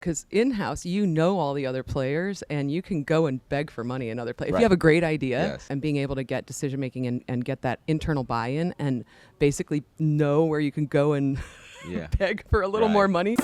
Because in-house, you know all the other players, and you can go and beg for money in other places. If you Right. have a great idea Yes. and being able to get decision-making and get that internal buy-in and basically know where you can go and Yeah. beg for a little Right. more money.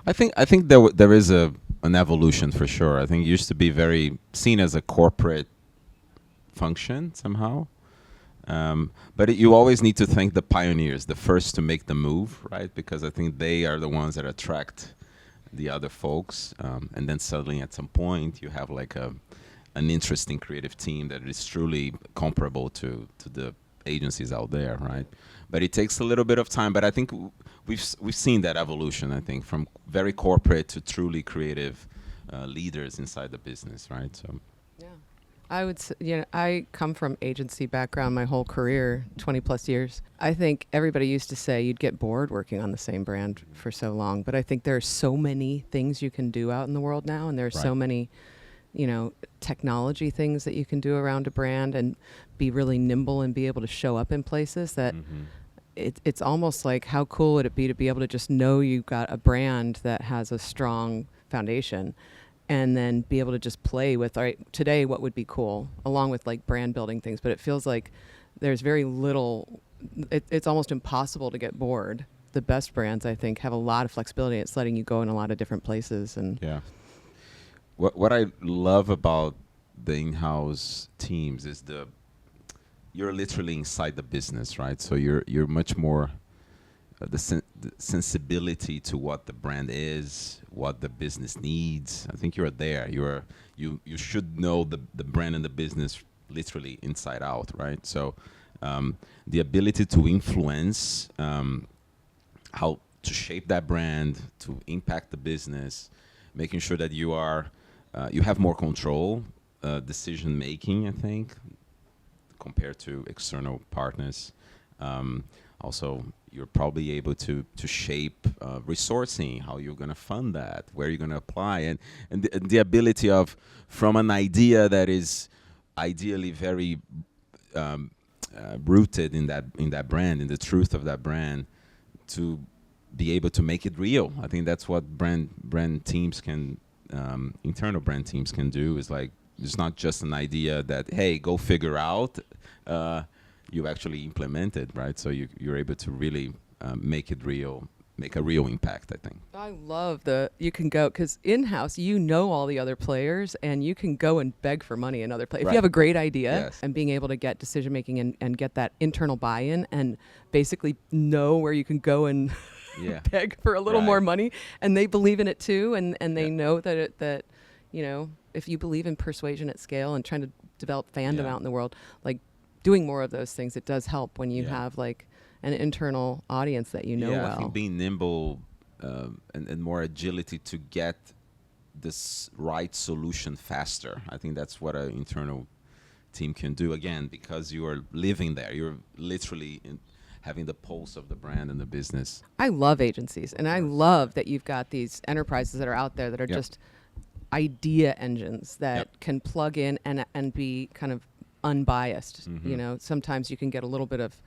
I think there is an evolution for sure. I think it used to be very seen as a corporate function somehow. But you always need to thank the pioneers, the first to make the move, right? Because I think they are the ones that attract the other folks. And then suddenly at some point you have like an interesting creative team that is truly comparable to the agencies out there, right? But it takes a little bit of time. But I think we've seen that evolution. I think from very corporate to truly creative leaders inside the business, right? So Yeah. I would say, I come from agency background my whole career, 20 plus years. I think everybody used to say you'd get bored working on the same brand for so long, but I think there are so many things you can do out in the world now, and there are so Right. many, technology things that you can do around a brand and be really nimble and be able to show up in places that it's almost like how cool would it be to be able to just know you've got a brand that has a strong foundation and then be able to just play with, all right, today what would be cool, along with like brand building things. But it feels like there's very little, it's almost impossible to get bored. The best brands, I think, have a lot of flexibility. It's letting you go in a lot of different places. And yeah. What I love about the in-house teams is you're literally inside the business, right? So you're much more the sensibility to what the brand is, what the business needs. I think you're there. You should know the brand and the business literally inside out, right? So the ability to influence how to shape that brand, to impact the business, making sure that you have more control, decision making, I think, compared to external partners. Also, you're probably able to shape resourcing, how you're going to fund that, where you're going to apply, and the ability of, from an idea that is ideally very rooted in that brand, in the truth of that brand, to be able to make it real. I think that's what brand teams can, internal brand teams can do. Is like, it's not just an idea that, hey, go figure out. You actually implement it, right? So you're able to really make it real, make a real impact, I think. I love you can go, because in-house, you know all the other players, and you can go and beg for money in other places. If Right. you have a great idea Yes. and being able to get decision-making and get that internal buy-in and basically know where you can go and Yeah. beg for a little Right. more money, and they believe in it too, and they Yeah. know that if you believe in persuasion at scale and trying to develop fandom Yeah. out in the world, like doing more of those things, it does help when you Yeah. have like an internal audience that you know Yeah, well. I think being nimble and more agility to get this right solution faster. I think that's what an internal team can do. Again, because you are living there, you're literally having the pulse of the brand and the business. I love agencies, and I love that you've got these enterprises that are out there that are Yep. just idea engines that Yep. can plug in and be kind of unbiased. Mhm. Sometimes you can get a little bit of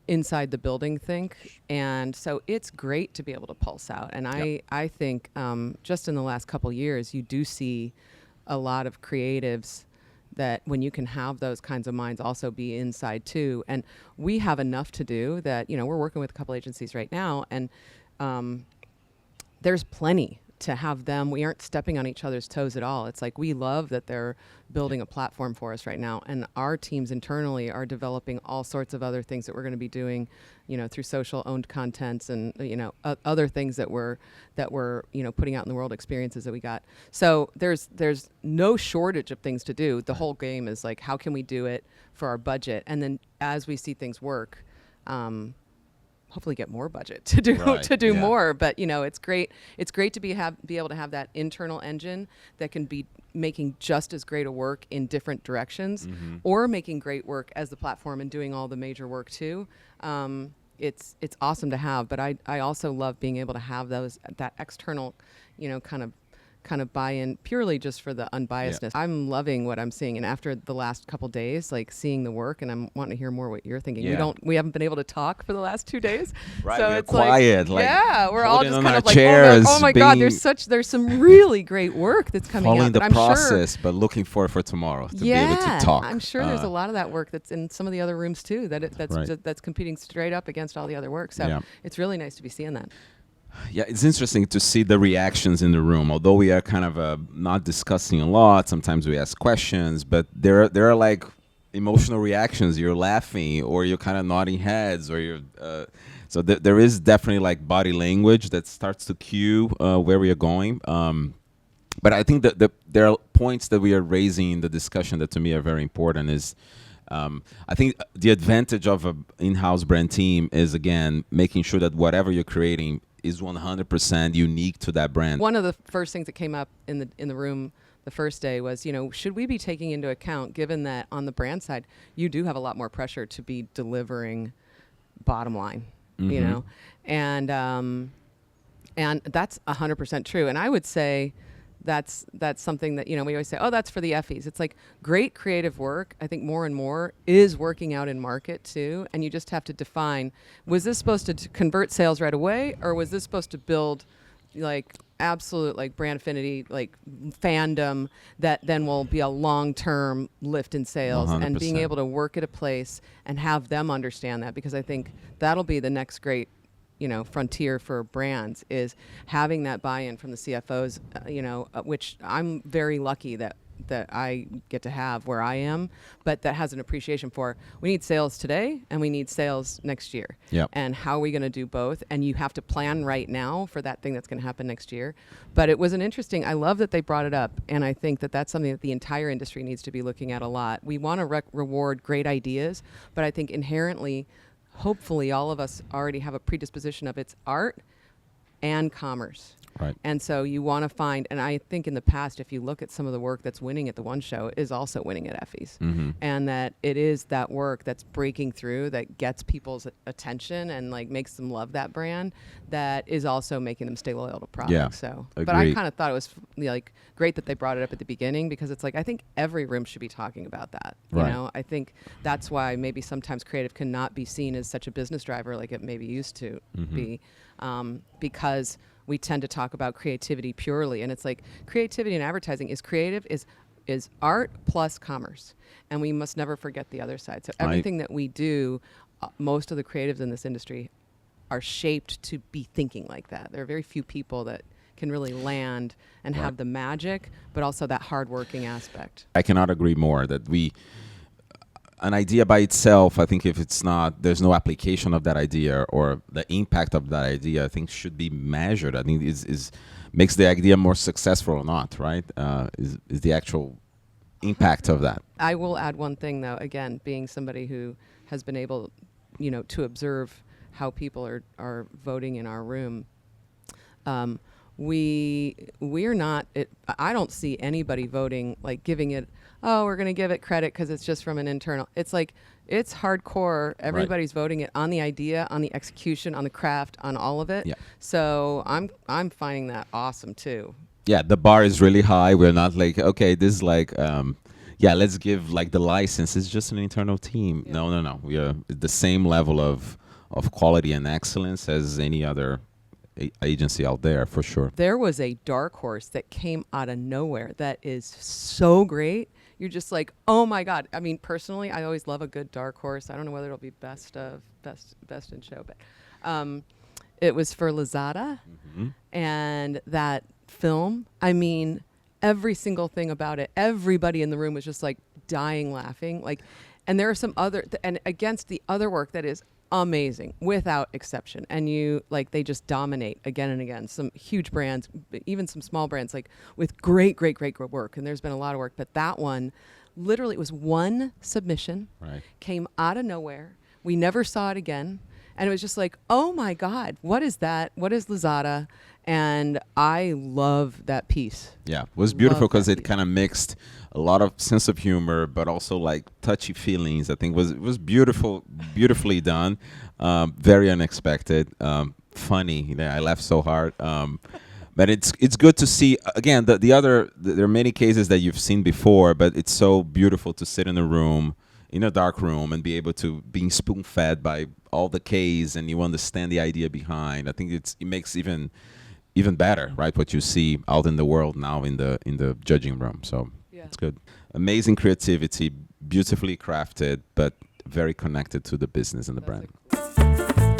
inside the building think, and so it's great to be able to pulse out. And I think just in the last couple years, you do see a lot of creatives that when you can have those kinds of minds also be inside too. And we have enough to do that, we're working with a couple agencies right now, and there's plenty to have them. We aren't stepping on each other's toes at all. It's like we love that they're building a platform for us right now, and our teams internally are developing all sorts of other things that we're going to be doing, through social owned contents and other things that we're putting out in the world, experiences that we got. So there's no shortage of things to do. The whole game is like, how can we do it for our budget, and then as we see things work, hopefully get more budget to do Right, to do yeah. more. But it's great to be able to have that internal engine that can be making just as great a work in different directions, or making great work as the platform and doing all the major work too. It's awesome to have, but I also love being able to have that external kind of kind of buy in purely just for the unbiasedness. I'm loving what I'm seeing, and after the last couple days, like seeing the work, and I'm wanting to hear more what you're thinking. We haven't been able to talk for the last 2 days, Right, so we're it's quiet, like yeah, we're all holding just on kind our of like chairs, oh my God, there's some really great work that's coming following out. the But I'm process, but looking for tomorrow to be able to talk. I'm sure there's a lot of that work that's in some of the other rooms too. That's competing straight up against all the other work. So it's really nice to be seeing that. Yeah, it's interesting to see the reactions in the room. Although we are kind of not discussing a lot, sometimes we ask questions, but there are like emotional reactions. You're laughing, or you're kind of nodding heads, or you're. So there is definitely like body language that starts to cue where we are going. But I think that there are points that we are raising in the discussion that to me are very important. Is I think the advantage of an in-house brand team is, again, making sure that whatever you're creating is 100% unique to that brand. One of the first things that came up in the room the first day was, should we be taking into account, given that on the brand side, you do have a lot more pressure to be delivering bottom line, and that's 100% true. And I would say that's something that, we always say, oh, that's for the Effies. It's like great creative work. I think more and more is working out in market too. And you just have to define, was this supposed to convert sales right away? Or was this supposed to build like absolute like brand affinity, like fandom that then will be a long-term lift in sales 100%. And being able to work at a place and have them understand that, because I think that'll be the next great frontier for brands, is having that buy-in from the CFOs, which I'm very lucky that I get to have where I am, but that has an appreciation for, we need sales today and we need sales next year. Yep. And how are we going to do both? And you have to plan right now for that thing that's going to happen next year. But it was I love that they brought it up, and I think that that's something that the entire industry needs to be looking at a lot. We want to reward great ideas, but I think inherently, hopefully all of us already have a predisposition of it's art and commerce. Right. And so you want to find, and I think in the past, if you look at some of the work that's winning at the one show, is also winning at Effie's. Mm-hmm. And that it is that work that's breaking through, that gets people's attention and like makes them love that brand, that is also making them stay loyal to products. Yeah, So, agreed. but I kind of thought it was like great that they brought it up at the beginning, because it's like, I think every room should be talking about that. Right. I think that's why maybe sometimes creative cannot be seen as such a business driver like it maybe used to be, because we tend to talk about creativity purely, and it's like creativity and advertising is creative, is art plus commerce, and we must never forget the other side. So everything that we do, most of the creatives in this industry are shaped to be thinking like that. There are very few people that can really land and have the magic, but also that hardworking aspect. I cannot agree more that an idea by itself, I think if it's not, there's no application of that idea or the impact of that idea, I think should be measured. I think is makes the idea more successful or not, right? Is the actual impact of that. I will add one thing though, again, being somebody who has been able, to observe how people are voting in our room. We're not, I don't see anybody voting, like giving it, oh, we're going to give it credit because it's just from an internal. It's like, it's hardcore. Everybody's voting it on the idea, on the execution, on the craft, on all of it. Yeah. So I'm finding that awesome too. Yeah, the bar is really high. We're not like, okay, this is like, let's give like the license. It's just an internal team. Yeah. No. We are at the same level of quality and excellence as any other agency out there, for sure. There was a dark horse that came out of nowhere that is so great. You're just like, oh my God. I mean, personally, I always love a good dark horse. I don't know whether it'll be best in show, but it was for Lazada. Mm-hmm. And that film, I mean, every single thing about it, everybody in the room was just like dying laughing. Like, and there are some other, and against the other work that is amazing without exception, and they just dominate again and again. Some huge brands, even some small brands, like with great work, and there's been a lot of work, but that one, literally, it was one submission, came out of nowhere. We never saw it again, and it was just like, oh my God, what is that? What is Lazada? And I love that piece. Yeah, it was beautiful because it kind of mixed a lot of sense of humor, but also like touchy feelings. I think it was beautifully done, very unexpected, funny. I laughed so hard. But it's good to see again there are many cases that you've seen before, but it's so beautiful to sit in a room, in a dark room, and be able to being spoon fed by all the case, and you understand the idea behind. I think it makes even better, right? What you see out in the world now in the judging room. So Yeah. it's good. Amazing creativity, beautifully crafted, but very connected to the business and the That's brand.